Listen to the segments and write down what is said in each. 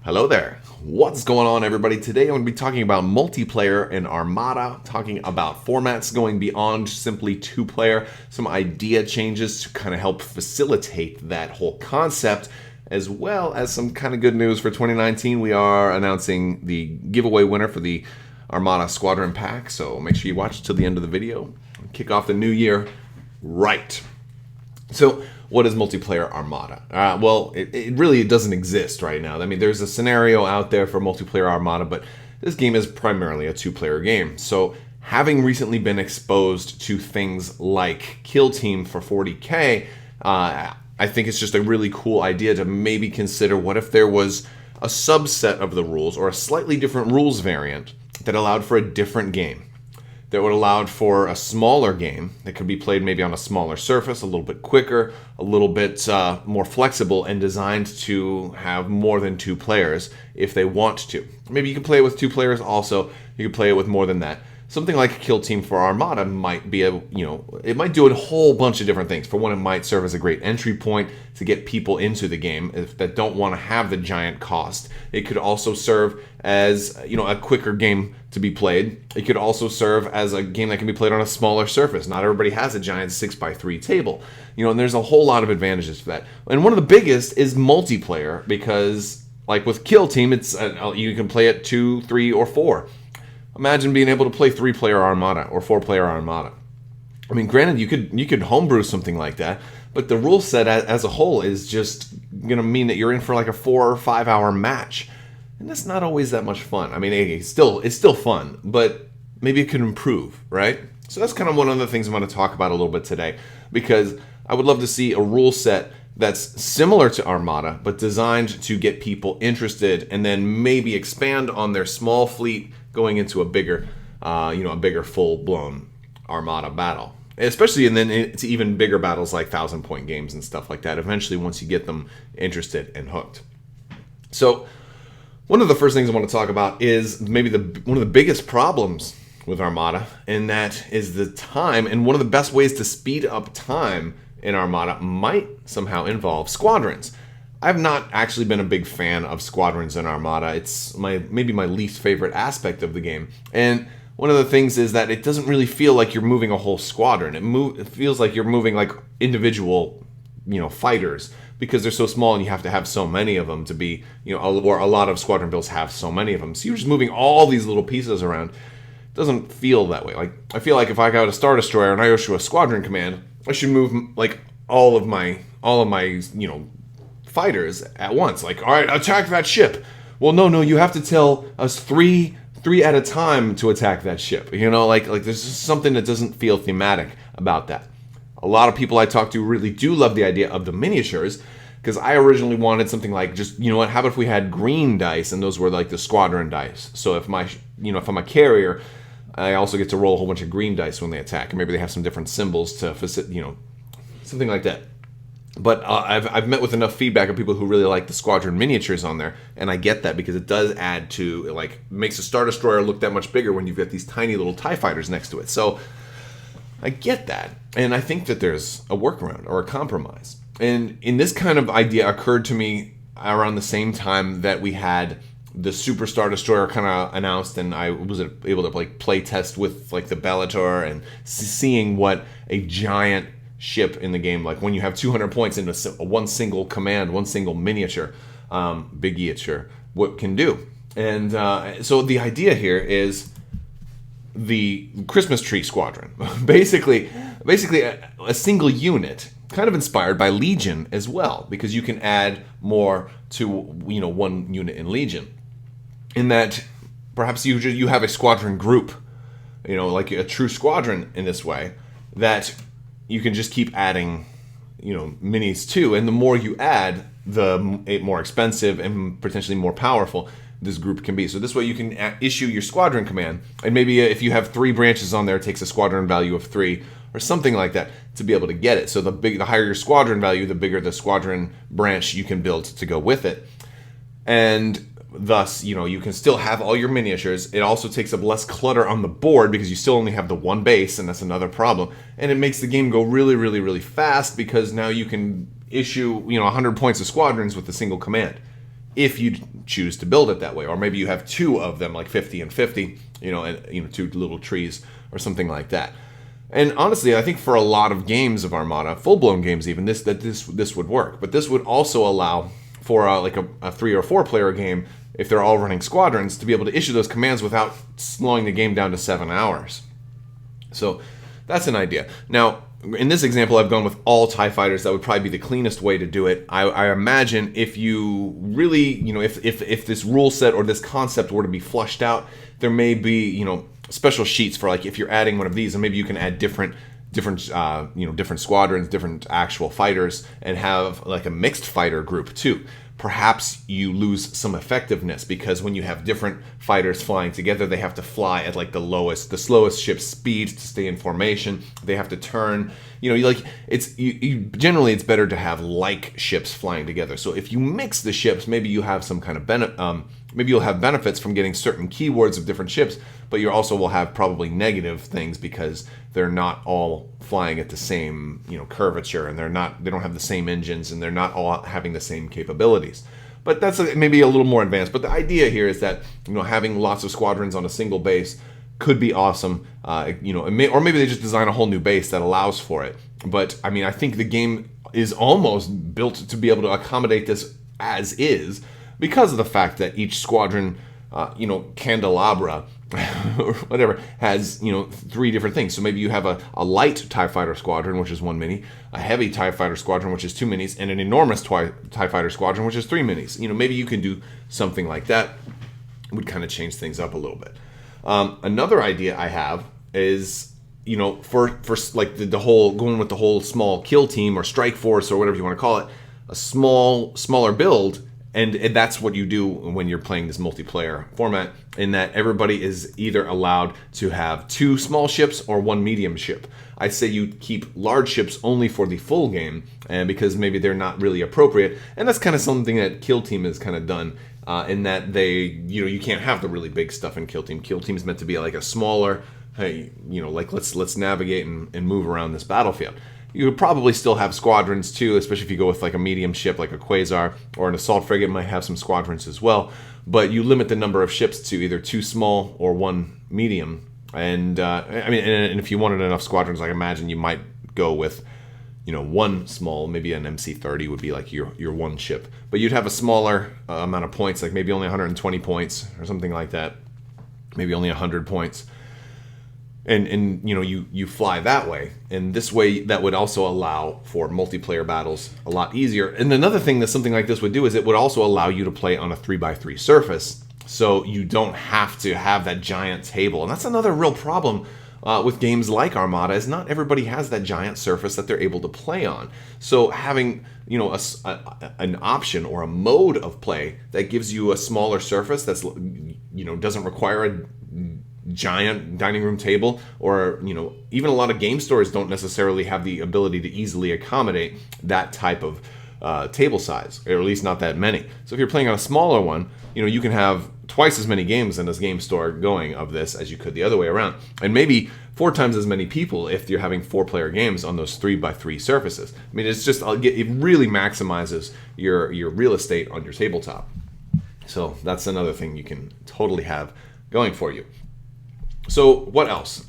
Hello there. What's going on, everybody? Today I'm going to be talking about multiplayer in Armada, talking about formats going beyond simply two-player, some idea changes to kind of help facilitate that whole concept, as well as some kind of good news for 2019. We are announcing the giveaway winner for the Armada Squadron pack, so make sure you watch till the end of the video. Kick off the new year right. So, what is multiplayer Armada? Well, it really doesn't exist right now. I mean, there's a scenario out there for multiplayer Armada, but this game is primarily a two-player game. So, having recently been exposed to things like Kill Team for 40K, I think it's just a really cool idea to maybe consider what if there was a subset of the rules or a slightly different rules variant that allowed for a different game. That would allow for a smaller game that could be played maybe on a smaller surface, a little bit quicker, a little bit more flexible, and designed to have more than two players if they want to. Maybe you can play it with two players also. You can play it with more than that. Something like Kill Team for Armada might be it might do a whole bunch of different things. For one, it might serve as a great entry point to get people into the game that don't want to have the giant cost. It could also serve as, a quicker game to be played. It could also serve as a game that can be played on a smaller surface. Not everybody has a giant 6x3 table. And there's a whole lot of advantages for that. And one of the biggest is multiplayer, because like with Kill Team, it's you can play it 2, 3, or 4. Imagine being able to play 3-player Armada or 4-player Armada. I mean, granted, you could homebrew something like that, but the rule set as a whole is just going to mean that you're in for like a 4 or 5 hour match. And that's not always that much fun. I mean, it's still fun, but maybe it could improve, right? So that's kind of one of the things I'm going to talk about a little bit today, because I would love to see a rule set that's similar to Armada, but designed to get people interested and then maybe expand on their small fleet going into a bigger full-blown Armada battle. Especially, and then it's even bigger battles like 1,000-point games and stuff like that, eventually once you get them interested and hooked. So, one of the first things I want to talk about is maybe one of the biggest problems with Armada, and that is the time, and one of the best ways to speed up time in Armada might somehow involve squadrons. I've not actually been a big fan of squadrons in Armada. It's maybe my least favorite aspect of the game. And one of the things is that it doesn't really feel like you're moving a whole squadron. It feels like you're moving like individual, fighters, because they're so small and you have to have so many of them to be, or a lot of squadron builds have so many of them. So you're just moving all these little pieces around. It doesn't feel that way. Like, I feel like if I got a Star Destroyer and I issue a squadron command, I should move like all of my fighters at once. Like, all right, attack that ship. Well, no, you have to tell us three at a time to attack that ship. Like there's just something that doesn't feel thematic about that. A lot of people I talk to really do love the idea of the miniatures, because I originally wanted something like, just, how about if we had green dice and those were like the squadron dice. So if if I'm a carrier, I also get to roll a whole bunch of green dice when they attack. And maybe they have some different symbols to something like that. But I've met with enough feedback of people who really like the squadron miniatures on there, and I get that, because it does add to, makes a Star Destroyer look that much bigger when you've got these tiny little TIE fighters next to it. So I get that, and I think that there's a workaround or a compromise. And this kind of idea occurred to me around the same time that we had the Super Star Destroyer kind of announced, and I was able to play test with the Bellator and seeing what a giant ship in the game, like when you have 200 points into one single command, one single miniature, what can do. And so the idea here is the Christmas Tree Squadron. basically a single unit, kind of inspired by Legion as well, because you can add more to one unit in Legion. In that perhaps you have a squadron group, like a true squadron in this way, that you can just keep adding, minis to, and the more you add, the more expensive and potentially more powerful this group can be. So this way you can issue your squadron command, and maybe if you have 3 branches on there, it takes a squadron value of 3 or something like that to be able to get it. So the higher your squadron value, the bigger the squadron branch you can build to go with it. And thus, you can still have all your miniatures. It also takes up less clutter on the board, because you still only have the one base, and that's another problem. And it makes the game go really, really, really fast, because now you can issue, 100 points of squadrons with a single command. if you choose to build it that way. Or maybe you have two of them, like 50 and 50, and two little trees or something like that. And honestly, I think for a lot of games of Armada, full-blown games even, this would work. But this would also allow for a 3 or 4 player game, if they're all running squadrons, to be able to issue those commands without slowing the game down to 7 hours. So that's an idea. Now, in this example, I've gone with all TIE fighters. That would probably be the cleanest way to do it. I imagine if you really, if this rule set or this concept were to be flushed out, there may be, special sheets for, like, if you're adding one of these, and maybe you can add different squadrons, different actual fighters, and have like a mixed fighter group too. Perhaps you lose some effectiveness because when you have different fighters flying together, they have to fly at like the slowest ship speed to stay in formation. They have to turn, generally it's better to have like ships flying together. So if you mix the ships, maybe you have some kind of maybe you'll have benefits from getting certain keywords of different ships, but you also will have probably negative things because they're not all flying at the same, curvature, and they don't have the same engines, and they're not all having the same capabilities. But that's maybe a little more advanced. But the idea here is that, having lots of squadrons on a single base could be awesome. Or maybe they just design a whole new base that allows for it. But I think the game is almost built to be able to accommodate this as is, because of the fact that each squadron, candelabra or whatever, has 3 different things. So maybe you have a light TIE fighter squadron, which is 1 mini, a heavy TIE fighter squadron, which is 2 minis, and an enormous TIE fighter squadron, which is 3 minis. Maybe you can do something like that. It would kind of change things up a little bit. Another idea I have is, for like the whole, going with the whole small kill team or strike force or whatever you want to call it, a smaller build. And that's what you do when you're playing this multiplayer format, in that everybody is either allowed to have 2 small ships or 1 medium ship. I say you keep large ships only for the full game, and because maybe they're not really appropriate. And that's kind of something that Kill Team has kind of done, in that they, you can't have the really big stuff in Kill Team. Kill Team is meant to be like a smaller, hey, like let's navigate and move around this battlefield. You would probably still have squadrons too, especially if you go with like a medium ship like a Quasar, or an assault frigate might have some squadrons as well. But you limit the number of ships to either 2 small or 1 medium. And and if you wanted enough squadrons, I imagine you might go with 1 small, maybe an MC-30 would be like your 1 ship. But you'd have a smaller amount of points, like maybe only 120 points or something like that. Maybe only 100 points. And you fly that way, and this way that would also allow for multiplayer battles a lot easier. And another thing that something like this would do is it would also allow you to play on a 3x3 surface, so you don't have to have that giant table. And that's another real problem with games like Armada, is not everybody has that giant surface that they're able to play on. So having an option or a mode of play that gives you a smaller surface that's doesn't require a giant dining room table, or even a lot of game stores don't necessarily have the ability to easily accommodate that type of table size, or at least not that many. So if you're playing on a smaller one, you can have twice as many games in this game store going of this as you could the other way around, and maybe 4 times as many people if you're having 4-player games on those 3x3 surfaces. It's just, it really maximizes your real estate on your tabletop. So that's another thing you can totally have going for you. So what else?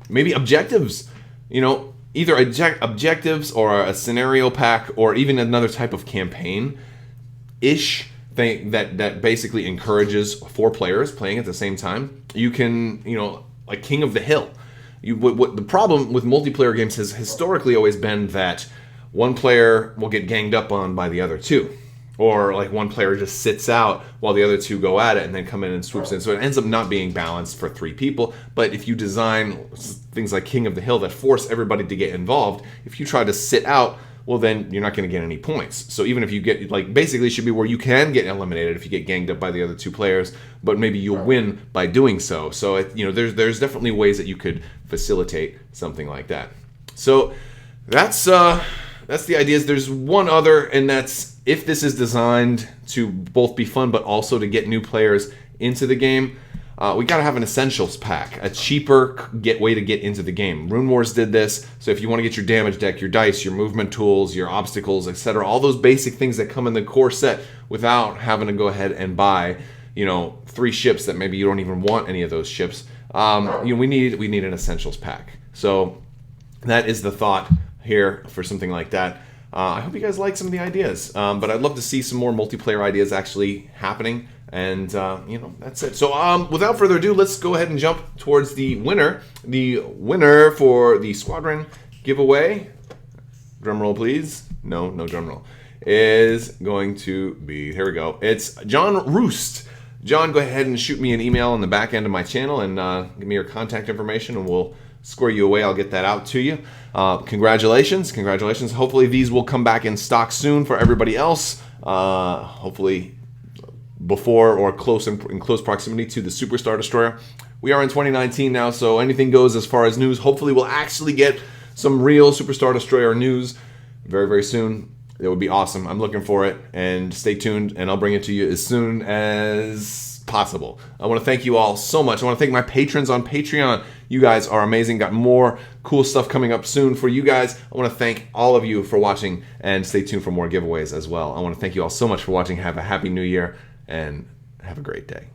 Maybe objectives. Either objectives or a scenario pack, or even another type of campaign-ish thing that basically encourages 4 players playing at the same time. You can, like King of the Hill. What the problem with multiplayer games has historically always been that 1 player will get ganged up on by the other 2. Or like 1 player just sits out while the other 2 go at it and then come in and swoops in. So it ends up not being balanced for 3 people. But if you design things like King of the Hill that force everybody to get involved, if you try to sit out, well, then you're not going to get any points. So even if you get, basically it should be where you can get eliminated if you get ganged up by the other 2 players, but maybe you'll win by doing so. So there's definitely ways that you could facilitate something like that. So that's the ideas. There's one other, and that's, if this is designed to both be fun but also to get new players into the game, we got to have an Essentials pack, a cheaper way to get into the game. Rune Wars did this, so if you want to get your damage deck, your dice, your movement tools, your obstacles, etc., all those basic things that come in the core set without having to go ahead and buy, 3 ships that maybe you don't even want any of those ships. We need an Essentials pack. So that is the thought here for something like that. I hope you guys like some of the ideas, but I'd love to see some more multiplayer ideas actually happening. And, that's it. So without further ado, let's go ahead and jump towards the winner. The winner for the Squadron giveaway, drum roll please, no drum roll, is going to be, here we go, it's John Roost. John, go ahead and shoot me an email on the back end of my channel and give me your contact information and we'll score you away. I'll get that out to you. Congratulations. Hopefully these will come back in stock soon for everybody else. Hopefully before or in close proximity to the Superstar Destroyer. We are in 2019 now, so anything goes as far as news. Hopefully we'll actually get some real Superstar Destroyer news very, very soon. That would be awesome. I'm looking for it, and stay tuned, and I'll bring it to you as soon as possible. I want to thank you all so much. I want to thank my patrons on Patreon. You guys are amazing. Got more cool stuff coming up soon for you guys. I want to thank all of you for watching, and stay tuned for more giveaways as well. I want to thank you all so much for watching. Have a happy new year, and have a great day.